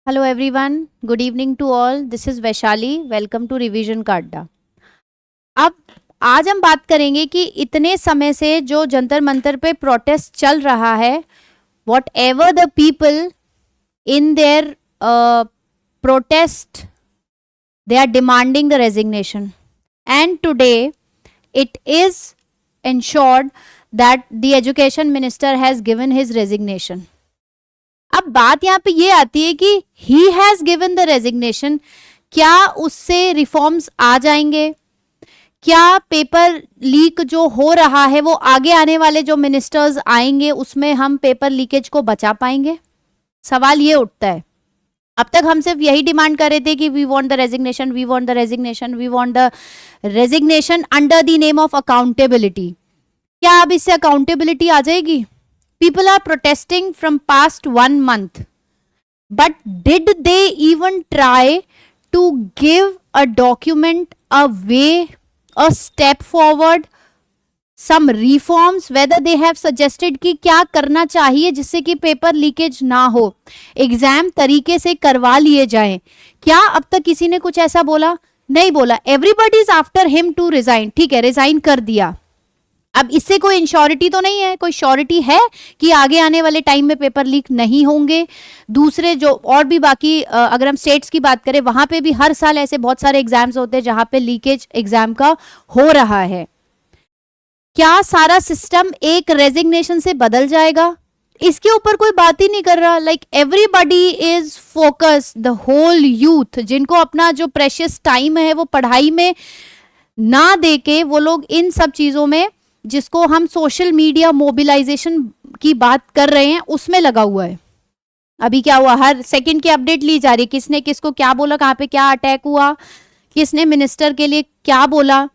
Hello everyone, good evening to all. This is Vaishali. Welcome to Revision का अड्डा. अब आज हम बात करेंगे कि इतने समय से जो जंतर मंतर पे प्रोटेस्ट चल रहा है, whatever the people in their protest, they are demanding the resignation. And today it is ensured that the education minister has given his resignation. अब बात यहाँ पे ये आती है कि ही हैज गिवन द रेजिग्नेशन, क्या उससे रिफॉर्म्स आ जाएंगे? क्या पेपर लीक जो हो रहा है वो आगे आने वाले जो मिनिस्टर्स आएंगे उसमें हम पेपर लीकेज को बचा पाएंगे? सवाल ये उठता है. अब तक हम सिर्फ यही डिमांड कर रहे थे कि we want the resignation, we want the resignation, we want the resignation under the name of accountability. क्या अब इससे अकाउंटेबिलिटी आ जाएगी? People are protesting from past 1 month. But did they even try to give a document, a way, a step forward, some reforms, whether they have suggested कि क्या करना चाहिए जिससे कि पेपर लीकेज ना हो, एग्जाम तरीके से करवा लिए जाएं? क्या अब तक किसी ने कुछ ऐसा बोला? नहीं बोला. Everybody is after him to resign. ठीक है, रिजाइन कर दिया. अब इससे कोई इंश्योरिटी तो नहीं है, कोई श्योरिटी है कि आगे आने वाले टाइम में पेपर लीक नहीं होंगे? दूसरे जो और भी बाकी अगर हम स्टेट्स की बात करें, वहां पे भी हर साल ऐसे बहुत सारे एग्जाम्स होते हैं जहां पे लीकेज एग्जाम का हो रहा है. क्या सारा सिस्टम एक रेजिग्नेशन से बदल जाएगा? इसके ऊपर कोई बात ही नहीं कर रहा. Like everybody is focus, the whole youth, जिनको अपना जो प्रेशियस टाइम है वो पढ़ाई में ना देके वो लोग इन सब चीजों में, जिसको हम सोशल मीडिया मोबिलाइजेशन की बात कर रहे हैं, उसमें लगा हुआ है. अभी क्या हुआ, हर सेकंड की अपडेट ली जा रही है, किसने किसको क्या बोला, कहाँ पे क्या अटैक हुआ, किसने मिनिस्टर के लिए क्या बोला.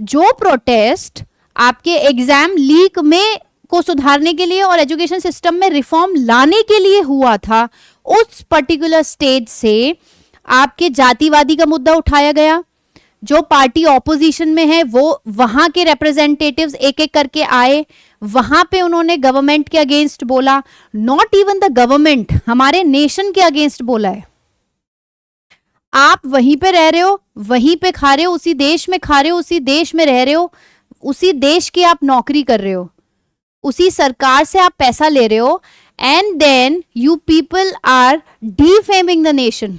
जो प्रोटेस्ट आपके एग्जाम लीक में को सुधारने के लिए और एजुकेशन सिस्टम में रिफॉर्म लाने के लिए हुआ था, उस पर्टिकुलर स्टेज से आपके जातिवादी का मुद्दा उठाया गया. जो पार्टी ऑपोजिशन में है वो वहां के रिप्रेजेंटेटिव्स एक एक करके आए, वहां पे उन्होंने गवर्नमेंट के अगेंस्ट बोला. नॉट इवन द गवर्नमेंट, हमारे नेशन के अगेंस्ट बोला है. आप वहीं पे रह रहे हो, वहीं पे खा रहे हो, उसी देश में खा रहे हो, उसी देश में रह रहे हो, उसी देश की आप नौकरी कर रहे हो, उसी सरकार से आप पैसा ले रहे हो, and then you people are defaming the nation.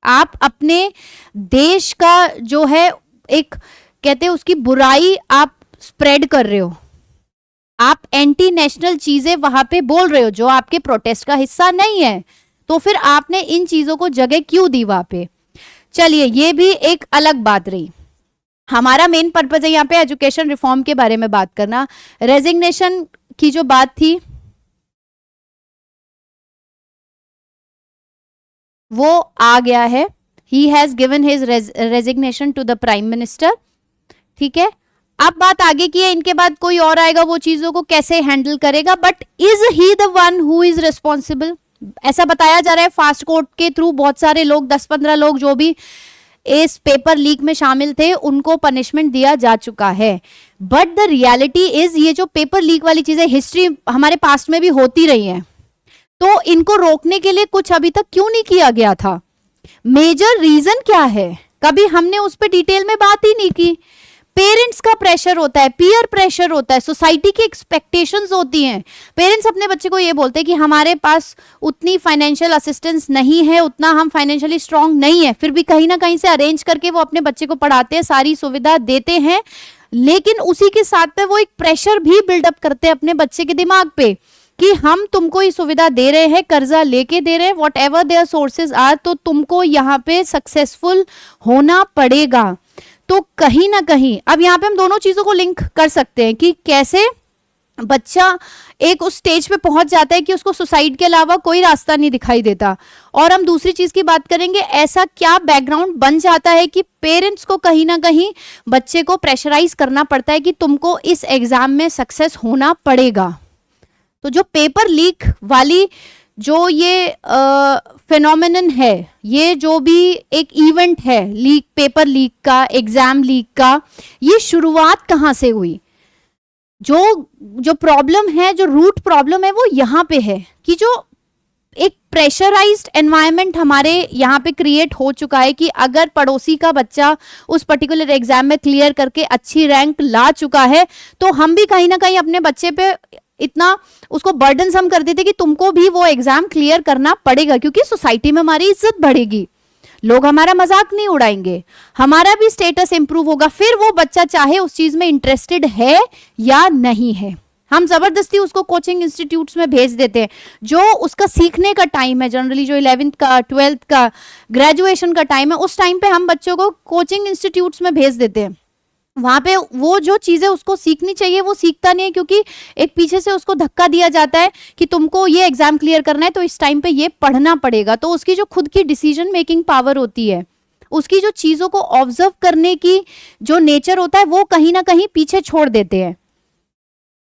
आप अपने देश का जो है एक कहते हैं उसकी बुराई आप स्प्रेड कर रहे हो. आप एंटी नेशनल चीजें वहां पे बोल रहे हो जो आपके प्रोटेस्ट का हिस्सा नहीं है. तो फिर आपने इन चीजों को जगह क्यों दी वहां पे? चलिए, ये भी एक अलग बात रही. हमारा मेन पर्पज है यहाँ पे एजुकेशन रिफॉर्म के बारे में बात करना. रेजिग्नेशन की जो बात थी वो आ गया है. He has given his resignation to the prime minister. ठीक है, अब बात आगे की है, इनके बाद कोई और आएगा, वो चीजों को कैसे हैंडल करेगा. But is he the one who is responsible? ऐसा बताया जा रहा है फास्ट कोर्ट के थ्रू बहुत सारे लोग, 10-15 लोग जो भी इस पेपर लीक में शामिल थे, उनको पनिशमेंट दिया जा चुका है. बट द रियलिटी इज ये जो पेपर लीक वाली चीजें हिस्ट्री हमारे पास्ट में भी होती रही है, तो इनको रोकने के लिए कुछ अभी तक क्यों नहीं किया गया था? मेजर रीजन क्या है? कभी हमने उस पर डिटेल में बात ही नहीं की. पेरेंट्स का प्रेशर होता है, पीयर प्रेशर होता है, सोसाइटी की एक्सपेक्टेशंस होती हैं. पेरेंट्स अपने बच्चे को ये बोलते हैं कि हमारे पास उतनी फाइनेंशियल असिस्टेंस नहीं है, उतना हम फाइनेंशियली स्ट्रांग नहीं है, फिर भी कहीं ना कहीं से अरेंज करके वो अपने बच्चे को पढ़ाते हैं, सारी सुविधा देते हैं. लेकिन उसी के साथ में वो एक प्रेशर भी बिल्डअप करते हैं अपने बच्चे के दिमाग पे कि हम तुमको ये सुविधा दे रहे हैं, कर्जा लेके दे रहे हैं, whatever their sources are, तो तुमको यहाँ पे सक्सेसफुल होना पड़ेगा. तो कहीं ना कहीं अब यहाँ पे हम दोनों चीजों को लिंक कर सकते हैं कि कैसे बच्चा एक उस स्टेज पे पहुंच जाता है कि उसको सुसाइड के अलावा कोई रास्ता नहीं दिखाई देता. और हम दूसरी चीज की बात करेंगे, ऐसा क्या बैकग्राउंड बन जाता है कि पेरेंट्स को कहीं ना कहीं बच्चे को प्रेशराइज करना पड़ता है कि तुमको इस एग्जाम में सक्सेस होना पड़ेगा. तो जो पेपर लीक वाली जो ये फिनोमिनन है, ये जो भी एक इवेंट है लीक, पेपर लीक का, एग्जाम लीक का, ये शुरुआत कहाँ से हुई? जो प्रॉब्लम है, जो रूट प्रॉब्लम है वो यहाँ पे है कि जो एक प्रेशराइज्ड एनवायरनमेंट हमारे यहाँ पे क्रिएट हो चुका है कि अगर पड़ोसी का बच्चा उस पर्टिकुलर एग्जाम में क्लियर करके अच्छी रैंक ला चुका है तो हम भी कहीं ना कहीं अपने बच्चे पे इतना उसको बर्डनसम कर देते कि तुमको भी वो एग्जाम क्लियर करना पड़ेगा, क्योंकि सोसाइटी में हमारी इज्जत बढ़ेगी, लोग हमारा मजाक नहीं उड़ाएंगे, हमारा भी स्टेटस इंप्रूव होगा। फिर वो बच्चा चाहे उस चीज में इंटरेस्टेड है या नहीं है, हम जबरदस्ती उसको कोचिंग इंस्टीट्यूट्स में भेज देते हैं। जो उसका सीखने का टाइम है, जनरली जो 11th का 12th का ग्रेजुएशन का टाइम है, उस टाइम पे हम बच्चों को कोचिंग इंस्टीट्यूट्स में भेज देते हैं। वहां पे वो जो चीजें उसको सीखनी चाहिए वो सीखता नहीं है, क्योंकि एक पीछे से उसको धक्का दिया जाता है कि तुमको ये एग्जाम क्लियर करना है तो इस टाइम पे ये पढ़ना पड़ेगा। तो उसकी जो खुद की डिसीजन मेकिंग पावर होती है, उसकी जो चीजों को ऑब्जर्व करने की जो नेचर होता है, वो कहीं ना कहीं पीछे छोड़ देते हैं।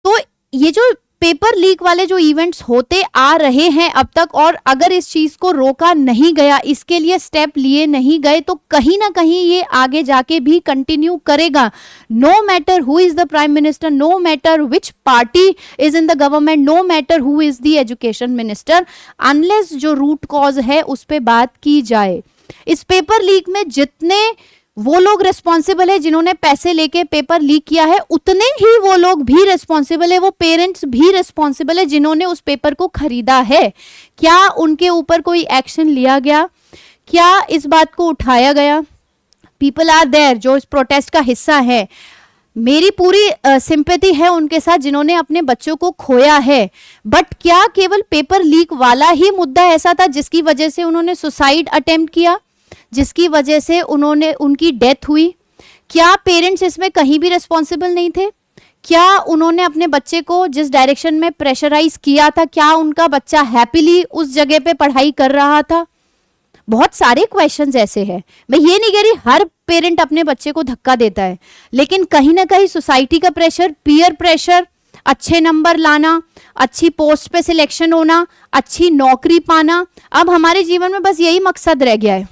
तो ये जो पेपर लीक वाले जो इवेंट्स होते आ रहे हैं अब तक, और अगर इस चीज को रोका नहीं गया, इसके लिए स्टेप लिए नहीं गए, तो कहीं ना कहीं ये आगे जाके भी कंटिन्यू करेगा। No matter who is the prime minister, no matter which party is in the government, no matter who is the education minister, unless जो रूट कॉज है उस पर बात की जाए। इस पेपर लीक में जितने वो लोग रिस्पॉन्सिबल है जिन्होंने पैसे लेके पेपर लीक किया है, उतने ही वो लोग भी रिस्पॉन्सिबल है, वो पेरेंट्स भी रिस्पॉन्सिबल है जिन्होंने उस पेपर को खरीदा है। क्या उनके ऊपर कोई एक्शन लिया गया? क्या इस बात को उठाया गया? पीपल आर देयर जो इस प्रोटेस्ट का हिस्सा है, मेरी पूरी सिंपैथी है उनके साथ जिन्होंने अपने बच्चों को खोया है। बट क्या केवल पेपर लीक वाला ही मुद्दा ऐसा था जिसकी वजह से उन्होंने सुसाइड अटेम्प्ट किया, जिसकी वजह से उनकी डेथ हुई? क्या पेरेंट्स इसमें कहीं भी रिस्पॉन्सिबल नहीं थे? क्या उन्होंने अपने बच्चे को जिस डायरेक्शन में प्रेशराइज किया था, क्या उनका बच्चा हैप्पीली उस जगह पे पढ़ाई कर रहा था? बहुत सारे क्वेश्चंस ऐसे हैं। मैं ये नहीं कह रही हर पेरेंट अपने बच्चे को धक्का देता है, लेकिन कहीं ना कहीं सोसाइटी का प्रेशर, पीयर प्रेशर, अच्छे नंबर लाना, अच्छी पोस्ट पे सिलेक्शन होना, अच्छी नौकरी पाना, अब हमारे जीवन में बस यही मकसद रह गया है।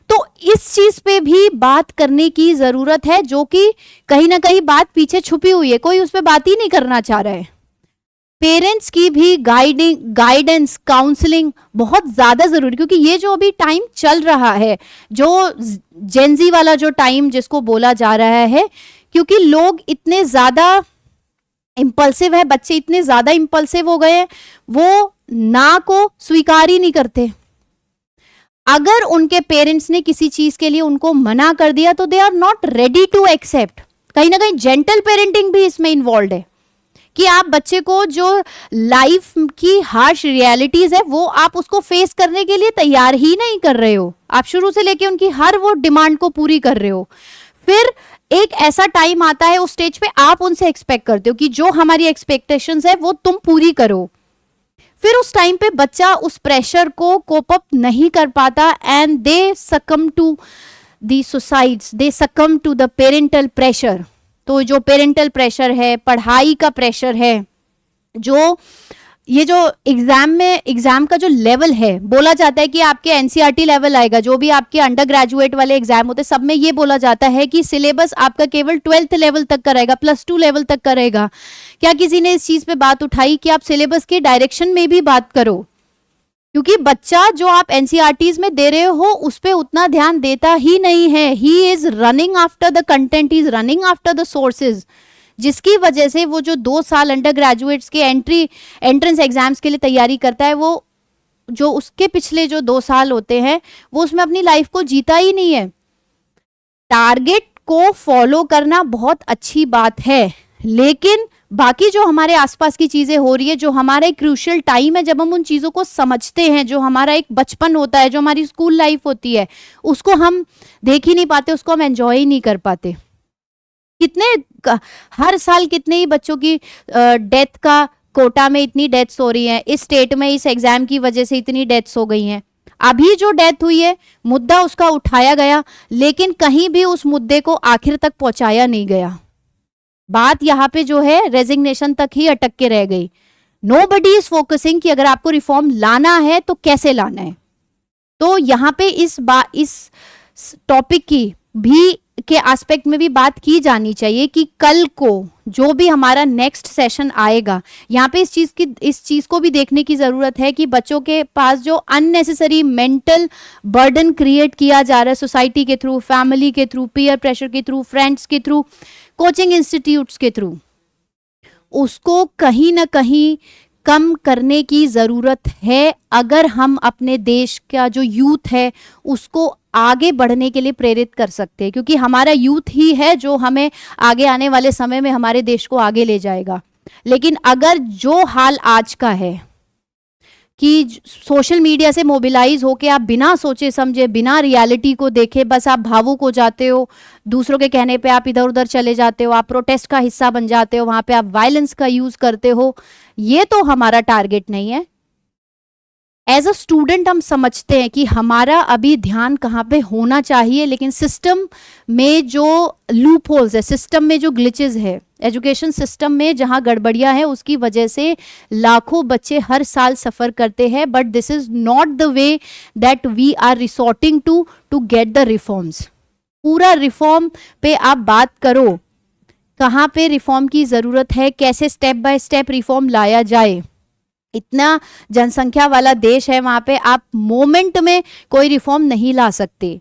तो इस चीज पे भी बात करने की जरूरत है, जो कि कहीं ना कहीं बात पीछे छुपी हुई है, कोई उस पर बात ही नहीं करना चाह रहा है। पेरेंट्स की भी गाइडेंस, काउंसलिंग बहुत ज्यादा जरूरी, क्योंकि ये जो अभी टाइम चल रहा है, जो जेनजी वाला जो टाइम जिसको बोला जा रहा है, क्योंकि लोग इतने ज्यादा इंपल्सिव है, बच्चे इतने ज्यादा इंपल्सिव हो गए हैं, वो ना को स्वीकार ही नहीं करते। अगर उनके पेरेंट्स ने किसी चीज के लिए उनको मना कर दिया तो they are not ready to accept. कहीं ना कहीं जेंटल पेरेंटिंग भी इसमें इन्वॉल्व है, कि आप बच्चे को जो लाइफ की हार्श रियलिटीज है वो आप उसको फेस करने के लिए तैयार ही नहीं कर रहे हो। आप शुरू से लेके उनकी हर वो डिमांड को पूरी कर रहे हो। फिर एक ऐसा टाइम आता है उस स्टेज पे आप उनसे एक्सपेक्ट करते हो कि जो हमारी एक्सपेक्टेशंस है वो तुम पूरी करो। फिर उस टाइम पे बच्चा उस प्रेशर को कोप अप नहीं कर पाता एंड दे सकम टू द सुसाइड्स, दे सकम टू द पेरेंटल प्रेशर। तो जो पेरेंटल प्रेशर है, पढ़ाई का प्रेशर है, जो ये जो एग्जाम का जो लेवल है, बोला जाता है कि आपके एनसीईआरटी लेवल आएगा, जो भी आपके अंडर ग्रेजुएट वाले एग्जाम होते हैं सब में ये बोला जाता है कि सिलेबस आपका केवल 12th लेवल तक का रहेगा, +2 लेवल तक का रहेगा। क्या किसी ने इस चीज पे बात उठाई कि आप सिलेबस के डायरेक्शन में भी बात करो? क्योंकि बच्चा जो आप एनसीईआरटीज में दे रहे हो उस पर उतना ध्यान देता ही नहीं है। He is running after the content, he is running after the sources, जिसकी वजह से वो जो 2 साल अंडर ग्रेजुएट्स के एंट्रेंस एग्जाम्स के लिए तैयारी करता है, वो जो उसके पिछले जो 2 साल होते हैं वो उसमें अपनी लाइफ को जीता ही नहीं है। टारगेट को फॉलो करना बहुत अच्छी बात है, लेकिन बाकी जो हमारे आसपास की चीजें हो रही है, जो हमारा एक क्रूशियल टाइम है जब हम उन चीजों को समझते हैं, जो हमारा एक बचपन होता है, जो हमारी स्कूल लाइफ होती है, उसको हम देख ही नहीं पाते, उसको हम एंजॉय ही नहीं कर पाते। हर साल कितने ही बच्चों की डेथ का कोटा में इतनी डेथ्स हो रही हैं, इस स्टेट में इस एग्जाम की वजह से इतनी डेथ्स हो गई हैं। अभी जो डेथ हुई है मुद्दा उसका उठाया गया, लेकिन कहीं भी उस मुद्दे को आखिर तक पहुंचाया नहीं गया। बात यहाँ पे जो है रेजिग्नेशन तक ही अटक के रह गई। नोबडी इज फोकसिंग कि अगर आपको रिफॉर्म लाना है तो कैसे लाना है। तो यहाँ पे इस टॉपिक की भी के एस्पेक्ट में भी बात की जानी चाहिए कि कल को जो भी हमारा नेक्स्ट सेशन आएगा, यहाँ पे इस चीज को भी देखने की जरूरत है कि बच्चों के पास जो अननेसेसरी मेंटल बर्डन क्रिएट किया जा रहा है सोसाइटी के थ्रू, फैमिली के थ्रू, पीयर प्रेशर के थ्रू, फ्रेंड्स के थ्रू, कोचिंग इंस्टीट्यूट्स के थ्रू, उसको कहीं ना कहीं कम करने की जरूरत है अगर हम अपने देश का जो यूथ है उसको आगे बढ़ने के लिए प्रेरित कर सकते हैं, क्योंकि हमारा यूथ ही है जो हमें आगे आने वाले समय में हमारे देश को आगे ले जाएगा। लेकिन अगर जो हाल आज का है कि सोशल मीडिया से मोबिलाइज होके आप बिना सोचे समझे, बिना रियलिटी को देखे बस आप भावुक हो जाते हो, दूसरों के कहने पे आप इधर उधर चले जाते हो, आप प्रोटेस्ट का हिस्सा बन जाते हो, वहां पे आप वायलेंस का यूज करते हो, ये तो हमारा टारगेट नहीं है। एज अ स्टूडेंट हम समझते हैं कि हमारा अभी ध्यान कहाँ पे होना चाहिए, लेकिन सिस्टम में जो लूप होल्स है, सिस्टम में जो ग्लिचेस है, एजुकेशन सिस्टम में जहाँ गड़बड़ियाँ हैं उसकी वजह से लाखों बच्चे हर साल सफ़र करते हैं। But this is not the way that we are resorting to get the reforms. पूरा रिफॉर्म पे आप बात करो, कहाँ पे रिफॉर्म की ज़रूरत है, कैसे स्टेप बाय स्टेप रिफॉर्म लाया जाए। इतना जनसंख्या वाला देश है, वहाँ पे आप मोमेंट में कोई रिफॉर्म नहीं ला सकते।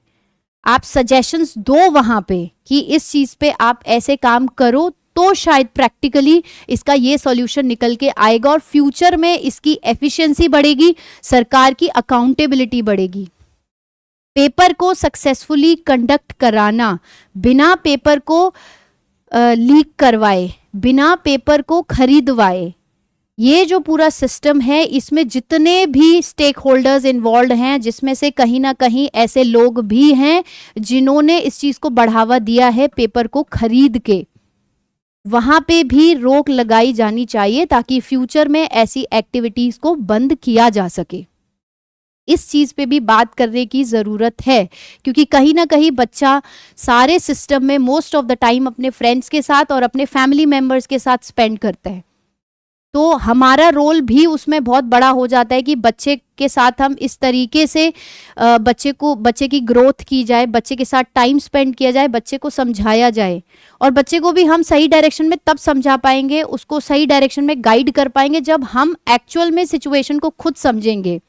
आप सजेशंस दो वहाँ पे कि इस चीज़ पे आप ऐसे काम करो तो शायद प्रैक्टिकली इसका ये सॉल्यूशन निकल के आएगा और फ्यूचर में इसकी एफिशिएंसी बढ़ेगी, सरकार की अकाउंटेबिलिटी बढ़ेगी। पेपर को सक्सेसफुली कंडक्ट कराना, बिना पेपर को लीक करवाए, बिना पेपर को खरीदवाए, ये जो पूरा सिस्टम है इसमें जितने भी स्टेक होल्डर्स इन्वॉल्व हैं, जिसमें से कहीं ना कहीं ऐसे लोग भी हैं जिन्होंने इस चीज़ को बढ़ावा दिया है पेपर को खरीद के, वहाँ पे भी रोक लगाई जानी चाहिए ताकि फ्यूचर में ऐसी एक्टिविटीज़ को बंद किया जा सके। इस चीज़ पे भी बात करने की ज़रूरत है, क्योंकि कहीं ना कहीं बच्चा सारे सिस्टम में मोस्ट ऑफ द टाइम अपने फ्रेंड्स के साथ और अपने फैमिली मेम्बर्स के साथ स्पेंड करता है। तो हमारा रोल भी उसमें बहुत बड़ा हो जाता है कि बच्चे के साथ हम इस तरीके से बच्चे की ग्रोथ की जाए, बच्चे के साथ टाइम स्पेंड किया जाए, बच्चे को समझाया जाए। और बच्चे को भी हम सही डायरेक्शन में तब समझा पाएंगे, उसको सही डायरेक्शन में गाइड कर पाएंगे जब हम एक्चुअल में सिचुएशन को खुद समझेंगे,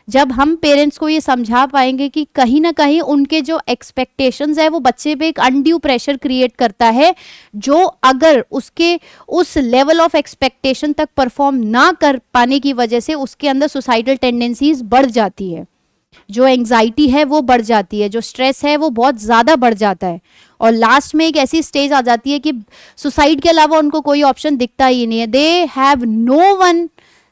जब हम पेरेंट्स को ये समझा पाएंगे कि कहीं ना कहीं उनके जो एक्सपेक्टेशंस है वो बच्चे पे एक अनड्यू प्रेशर क्रिएट करता है, जो अगर उसके उस लेवल ऑफ एक्सपेक्टेशन तक परफॉर्म ना कर पाने की वजह से उसके अंदर सुसाइडल टेंडेंसीज बढ़ जाती है, जो एंग्जाइटी है वो बढ़ जाती है, जो स्ट्रेस है वो बहुत ज़्यादा बढ़ जाता है, और लास्ट में एक ऐसी स्टेज आ जाती है कि सुसाइड के अलावा उनको कोई ऑप्शन दिखता ही नहीं है। दे हैव नो वन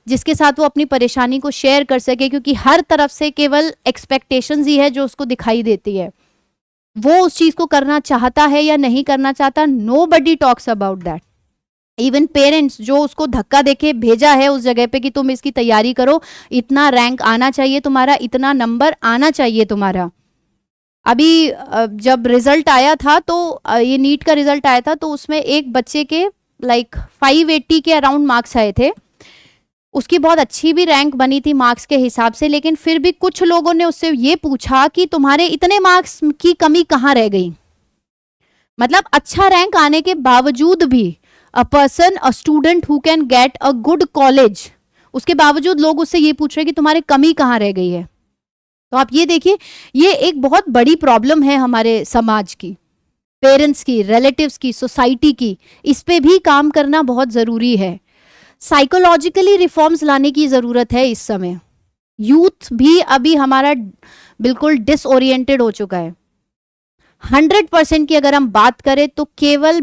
जिसके साथ वो अपनी परेशानी को शेयर कर सके, क्योंकि हर तरफ से केवल एक्सपेक्टेशंस ही है जो उसको दिखाई देती है। वो उस चीज़ को करना चाहता है या नहीं करना चाहता, nobody talks about that. Even parents जो उसको धक्का देके भेजा है उस जगह पे कि तुम इसकी तैयारी करो, इतना रैंक आना चाहिए तुम्हारा, इतना नंबर आना चाहिए तुम्हारा। अभी जब रिजल्ट आया था तो ये नीट का रिजल्ट आया था, तो उसमें एक बच्चे के लाइक 580 के अराउंड मार्क्स आए थे। उसकी बहुत अच्छी भी रैंक बनी थी मार्क्स के हिसाब से, लेकिन फिर भी कुछ लोगों ने उससे ये पूछा कि तुम्हारे इतने मार्क्स की कमी कहाँ रह गई। मतलब अच्छा रैंक आने के बावजूद भी a student who can get a good college, उसके बावजूद लोग उससे ये पूछ रहे कि तुम्हारी कमी कहाँ रह गई है। तो आप ये देखिए, ये एक बहुत बड़ी प्रॉब्लम है हमारे समाज की, पेरेंट्स की, रिलेटिव्स की, सोसाइटी की। इस पे भी काम करना बहुत ज़रूरी है। साइकोलॉजिकली रिफॉर्म्स लाने की ज़रूरत है इस समय। यूथ भी अभी हमारा बिल्कुल डिसओरिएंटेड हो चुका है। 100% की अगर हम बात करें तो केवल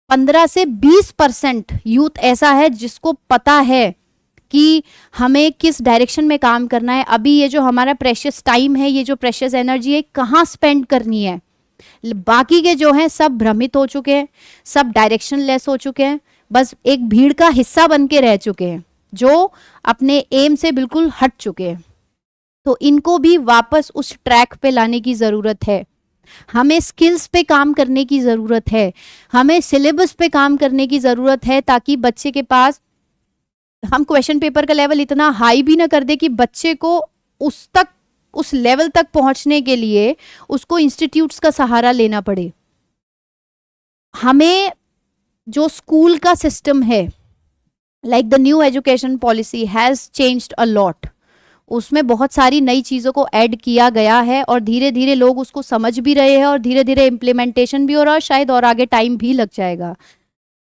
15 से 20% यूथ ऐसा है जिसको पता है कि हमें किस डायरेक्शन में काम करना है। अभी ये जो हमारा प्रेशियस टाइम है, ये जो प्रेशियस एनर्जी है, कहाँ स्पेंड करनी है। बाकी के जो हैं सब भ्रमित हो चुके हैं, सब डायरेक्शन लेस हो चुके हैं, बस एक भीड़ का हिस्सा बन के रह चुके हैं जो अपने एम से बिल्कुल हट चुके हैं। तो इनको भी वापस उस ट्रैक पे लाने की ज़रूरत है। हमें स्किल्स पे काम करने की ज़रूरत है, हमें सिलेबस पे काम करने की ज़रूरत है, ताकि बच्चे के पास हम क्वेश्चन पेपर का लेवल इतना हाई भी ना कर दे कि बच्चे को उस तक उस लेवल तक पहुंचने के लिए उसको इंस्टीट्यूट्स का सहारा लेना पड़े। हमें जो स्कूल का सिस्टम है, like the new education policy has changed a lot, उसमें बहुत सारी नई चीज़ों को ऐड किया गया है और धीरे धीरे लोग उसको समझ भी रहे हैं और धीरे धीरे इम्प्लीमेंटेशन भी हो रहा है, शायद और आगे टाइम भी लग जाएगा।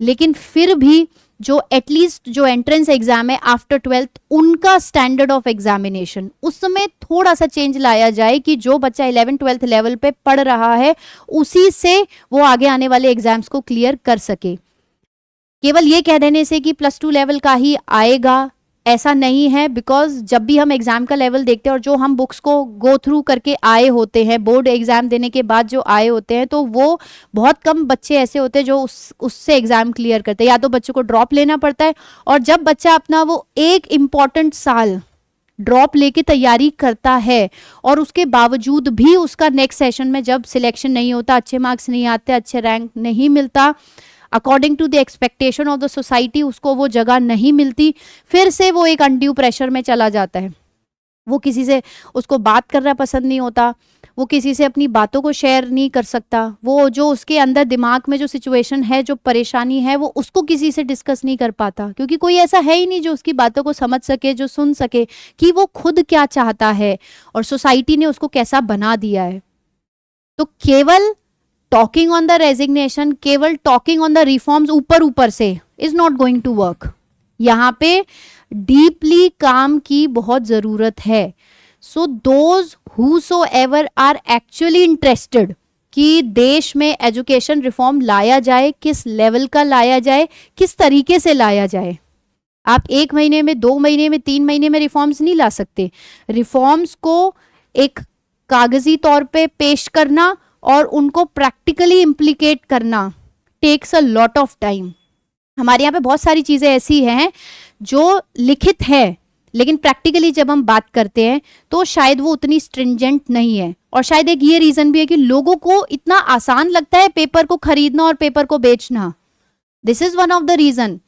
लेकिन फिर भी जो एटलीस्ट जो एंट्रेंस एग्जाम है आफ्टर 12th, उनका स्टैंडर्ड ऑफ एग्जामिनेशन उसमें थोड़ा सा चेंज लाया जाए कि जो बच्चा 11th-12th लेवल पे पढ़ रहा है उसी से वो आगे आने वाले एग्जाम्स को क्लियर कर सके। केवल ये कह देने से कि +2 लेवल का ही आएगा, ऐसा नहीं है। बिकॉज जब भी हम एग्जाम का लेवल देखते हैं और जो हम बुक्स को गो थ्रू करके आए होते हैं, बोर्ड एग्जाम देने के बाद जो आए होते हैं, तो वो बहुत कम बच्चे ऐसे होते हैं जो उससे एग्जाम क्लियर करते हैं, या तो बच्चों को ड्रॉप लेना पड़ता है। और जब बच्चा अपना वो एक इम्पॉर्टेंट साल ड्रॉप लेके तैयारी करता है और उसके बावजूद भी उसका नेक्स्ट सेशन में जब सिलेक्शन नहीं होता, अच्छे मार्क्स नहीं आते, अच्छे रैंक नहीं मिलता, according to the expectation of the society उसको वो जगह नहीं मिलती, फिर से वो एक अनड्यू प्रेशर में चला जाता है। वो किसी से उसको बात करना पसंद नहीं होता, वो किसी से अपनी बातों को शेयर नहीं कर सकता, वो जो उसके अंदर दिमाग में जो सिचुएशन है, जो परेशानी है, वो उसको किसी से डिस्कस नहीं कर पाता, क्योंकि कोई ऐसा है ही नहीं जो उसकी बातों को समझ सके, जो सुन सके कि वो खुद क्या चाहता है और सोसाइटी ने उसको कैसा बना दिया है। तो केवल टॉकिंग ऑन द रेजिग्नेशन, केवल टॉकिंग ऑन द रिफॉर्म्स ऊपर ऊपर से is not going to work. यहाँ पे डीपली काम की बहुत जरूरत है। So those whosoever are actually interested कि देश में एजुकेशन रिफॉर्म लाया जाए, किस लेवल का लाया जाए, किस तरीके से लाया जाए। आप 1 महीने में, 2 महीने में, 3 महीने में रिफॉर्म्स नहीं ला सकते। रिफॉर्म्स को एक कागजी तौर पे पेश करना और उनको प्रैक्टिकली इम्प्लीकेट करना takes a lot of time. हमारे यहाँ पे बहुत सारी चीज़ें ऐसी हैं जो लिखित है, लेकिन प्रैक्टिकली जब हम बात करते हैं तो शायद वो उतनी स्ट्रिंजेंट नहीं है। और शायद एक ये रीज़न भी है कि लोगों को इतना आसान लगता है पेपर को खरीदना और पेपर को बेचना। This is one of the reason.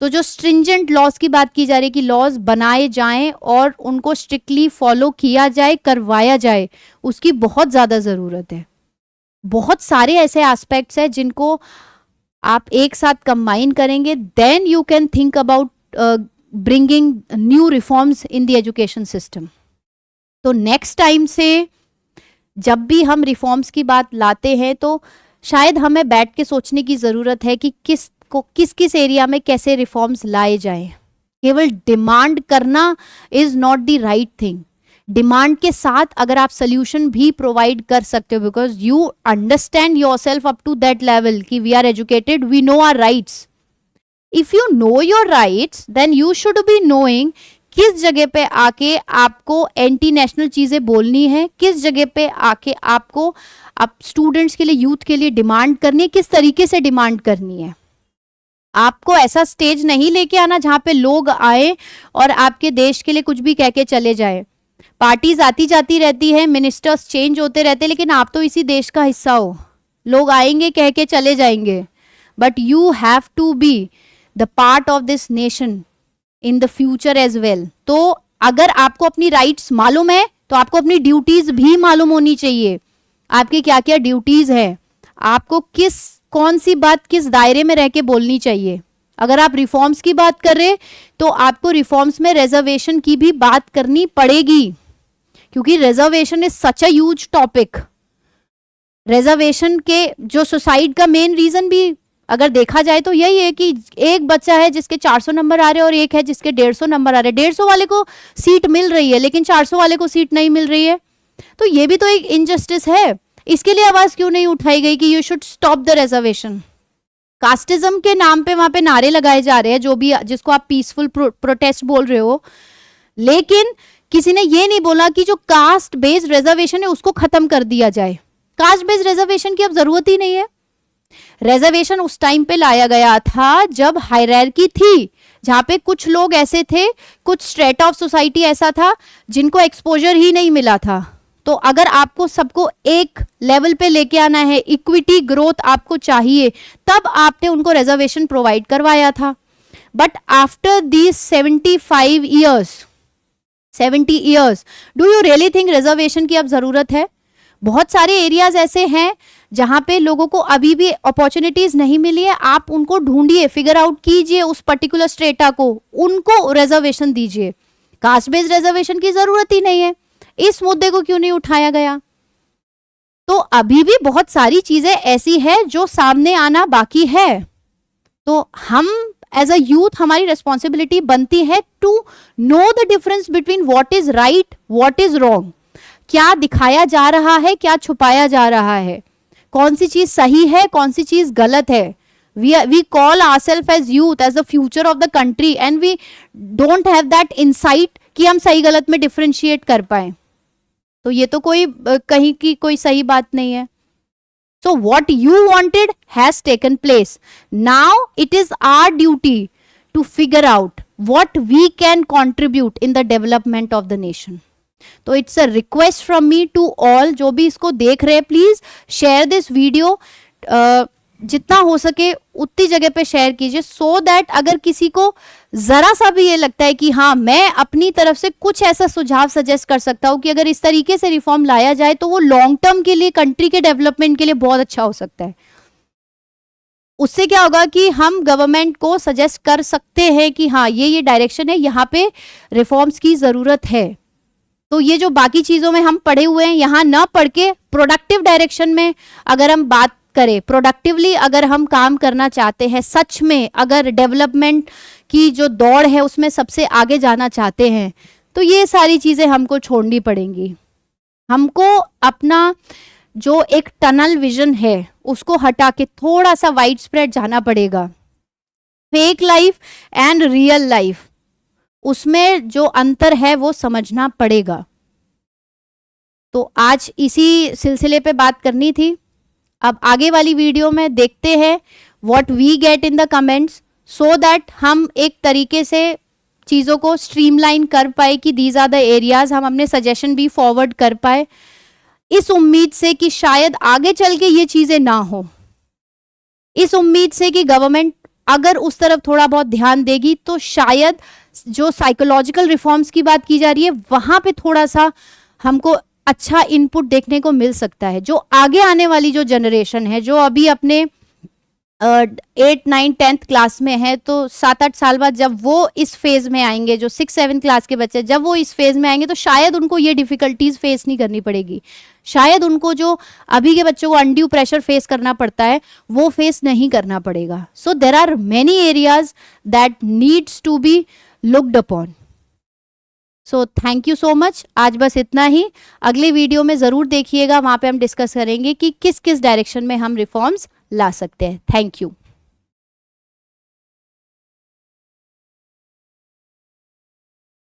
तो जो स्ट्रिंजेंट लॉज की बात की जा रही है कि लॉज बनाए जाएं और उनको स्ट्रिक्टली फॉलो किया जाए, करवाया जाए, उसकी बहुत ज़्यादा ज़रूरत है। बहुत सारे ऐसे एस्पेक्ट्स हैं जिनको आप एक साथ कंबाइन करेंगे, then you can think about bringing new reforms in the education system. तो नेक्स्ट टाइम से जब भी हम रिफॉर्म्स की बात लाते हैं तो शायद हमें बैठ के सोचने की ज़रूरत है कि किस किस एरिया में कैसे रिफॉर्म्स लाए जाएं। केवल डिमांड करना is not the right thing. Demand के साथ अगर आप सोल्यूशन भी प्रोवाइड कर सकते हो, because you understand yourself up to that level कि we are educated, we know our rights. If you know your rights then you should be knowing किस जगह पे आके आपको एंटी नेशनल चीजें बोलनी है, किस जगह पे आके आपको आप स्टूडेंट्स के लिए, यूथ के लिए डिमांड करनी है, किस तरीके से डिमांड करनी है। आपको ऐसा स्टेज नहीं लेके आना जहां पे लोग आए और आपके देश के लिए कुछ भी कह के चले जाए। पार्टीज आती जाती रहती है, मिनिस्टर्स चेंज होते रहते हैं, लेकिन आप तो इसी देश का हिस्सा हो। लोग आएंगे, कह के चले जाएंगे, but you have to be the part of this nation in the future as well. तो अगर आपको अपनी राइट्स मालूम है तो आपको अपनी ड्यूटीज भी मालूम होनी चाहिए। आपकी क्या क्या ड्यूटीज है, आपको कौन सी बात किस दायरे में रह के बोलनी चाहिए। अगर आप रिफॉर्म्स की बात कर रहे तो आपको रिफॉर्म्स में रिजर्वेशन की भी बात करनी पड़ेगी, क्योंकि reservation is such a huge topic. Reservation के जो सुसाइड का मेन रीजन भी अगर देखा जाए तो यही है कि एक बच्चा है जिसके 400 नंबर आ रहे हैं और एक है जिसके 150 नंबर आ रहे हैं। 150 वाले को सीट मिल रही है लेकिन 400 वाले को सीट नहीं मिल रही है, तो ये भी तो एक इनजस्टिस है। इसके लिए आवाज क्यों नहीं उठाई गई कि you should stop the reservation. Casteism के नाम पे वहां पे नारे लगाए जा रहे हैं, जो भी जिसको आप पीसफुल प्रोटेस्ट बोल रहे हो, लेकिन किसी ने ये नहीं बोला कि जो कास्ट बेस्ड रिजर्वेशन है उसको खत्म कर दिया जाए। कास्ट बेस्ड रिजर्वेशन की अब जरूरत ही नहीं है। रिजर्वेशन उस टाइम पे लाया गया था जब हायरार्की थी, जहां पे कुछ लोग ऐसे थे, कुछ स्ट्रेट ऑफ सोसाइटी ऐसा था जिनको एक्सपोजर ही नहीं मिला था। तो अगर आपको सबको एक लेवल पे लेके आना है, इक्विटी ग्रोथ आपको चाहिए, तब आपने उनको रिजर्वेशन प्रोवाइड करवाया था। But after these 75 years 70 years, do you really think reservation की अब जरूरत है? बहुत सारे एरियाज ऐसे हैं जहां पे लोगों को अभी भी अपॉर्चुनिटीज नहीं मिली है, आप उनको ढूंढिए, फिगर आउट कीजिए उस पर्टिकुलर स्ट्रेटा को, उनको रिजर्वेशन दीजिए। कास्ट बेस्ड रिजर्वेशन की जरूरत ही नहीं है, इस मुद्दे को क्यों नहीं उठाया गया? तो अभी भी बहुत सारी चीजें ऐसी है जो सामने आना बाकी है। तो हम एज अ यूथ, हमारी रिस्पॉन्सिबिलिटी बनती है to know the difference between what is right, what is wrong, क्या दिखाया जा रहा है, क्या छुपाया जा रहा है, कौन सी चीज सही है, कौन सी चीज गलत है। we call ourselves as youth as the future of the country and we don't have that insight कि हम सही गलत में डिफरेंशिएट कर पाए। तो ये तो कोई कहीं की कोई सही बात नहीं है। So what you wanted has taken place. Now it is our duty to figure out what we can contribute in the development of the nation. तो it's a request from me to all, जो भी इसको देख रहे हैं, please share this video, जितना हो सके उतनी जगह पे शेयर कीजिए, सो दैट अगर किसी को जरा सा भी ये लगता है कि हाँ मैं अपनी तरफ से कुछ ऐसा सुझाव सजेस्ट कर सकता हूँ कि अगर इस तरीके से रिफॉर्म लाया जाए तो वो लॉन्ग टर्म के लिए, कंट्री के डेवलपमेंट के लिए बहुत अच्छा हो सकता है। उससे क्या होगा कि हम गवर्नमेंट को सजेस्ट कर सकते हैं कि हाँ ये डायरेक्शन है, यहाँ पे रिफॉर्म्स की जरूरत है। तो ये जो बाकी चीजों में हम पढ़े हुए हैं, यहाँ ना पढ़ के प्रोडक्टिव डायरेक्शन में अगर हम बात करें, प्रोडक्टिवली अगर हम काम करना चाहते हैं, सच में अगर डेवलपमेंट की जो दौड़ है उसमें सबसे आगे जाना चाहते हैं, तो ये सारी चीजें हमको छोड़नी पड़ेंगी। हमको अपना जो एक टनल विजन है उसको हटा के थोड़ा सा वाइड स्प्रेड जाना पड़ेगा। Fake life and real life, उसमें जो अंतर है वो समझना पड़ेगा। तो आज इसी सिलसिले पे बात करनी थी। अब आगे वाली वीडियो में देखते हैं what we get in the comments, so that हम एक तरीके से चीज़ों को स्ट्रीमलाइन कर पाए कि दीज आर द एरियाज, हम अपने सजेशन भी फॉरवर्ड कर पाए, इस उम्मीद से कि शायद आगे चल के ये चीज़ें ना हो, इस उम्मीद से कि गवर्नमेंट अगर उस तरफ थोड़ा बहुत ध्यान देगी तो शायद जो साइकोलॉजिकल रिफॉर्म्स की बात की जा रही है वहां पे थोड़ा सा हमको अच्छा इनपुट देखने को मिल सकता है। जो आगे आने वाली जो जनरेशन है, जो अभी अपने 8, 9, 10th क्लास में है, तो 7-8 साल बाद जब वो इस फेज में आएंगे, जो 6, 7 क्लास के बच्चे जब वो इस फेज में आएंगे तो शायद उनको ये डिफिकल्टीज फेस नहीं करनी पड़ेगी, शायद उनको जो अभी के बच्चों को अनड्यू प्रेशर फेस करना पड़ता है वो फेस नहीं करना पड़ेगा। So there are many areas that needs to be looked upon. So thank you so much. आज बस इतना ही, अगले वीडियो में ज़रूर देखिएगा, वहाँ पे हम डिस्कस करेंगे कि किस किस डायरेक्शन में हम रिफॉर्म्स ला सकते हैं। Thank you.